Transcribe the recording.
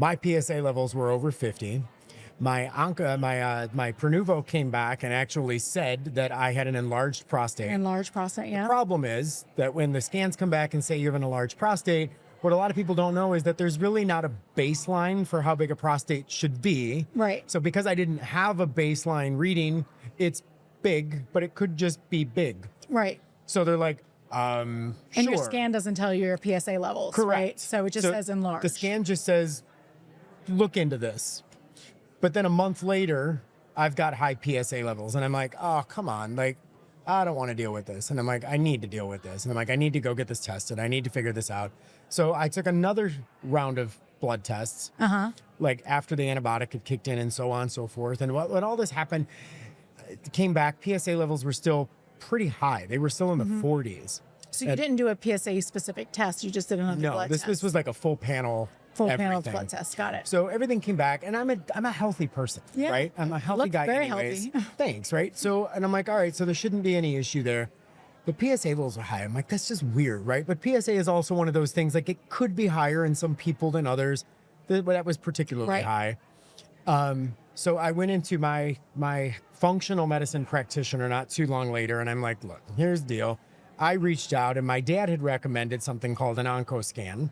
My PSA levels were over 50. My Prenuvo came back and actually said that I had an enlarged prostate. Enlarged prostate, yeah. Problem is that when the scans come back and say you have an enlarged prostate, what a lot of people don't know is that there's really not a baseline for how big a prostate should be. Right. So because I didn't have a baseline reading, it's big, but it could just be big. Right. So they're like, And sure. your scan doesn't tell you your PSA levels, Correct. right? So it just says enlarged. The scan just says, look into this. But then a month later, I've got high PSA levels. And I'm like, oh, come on. Like, I don't want to deal with this. And I'm like, I need to deal with this. And I'm like, I need to go get this tested. I need to figure this out. So I took another round of blood tests, like after the antibiotic had kicked in and so on and so forth. And when all this happened, it came back, PSA levels were still pretty high. They were still in the 40s. So you didn't do a PSA specific test. You just did another No, blood this test. was like a full panel. Full panel everything. blood test. Got it. So everything came back, and I'm a healthy person, Yeah. right? I'm a healthy Look guy very anyways. healthy. Thanks, right? So, and I'm like, all right, so there shouldn't be any issue there. The PSA levels are high. I'm like, that's just weird, right? But PSA is also one of those things, like it could be higher in some people than others. But that was particularly high. So I went into my functional medicine practitioner not too long later, and I'm like, look, here's the deal. I reached out, and my dad had recommended something called an oncoscan.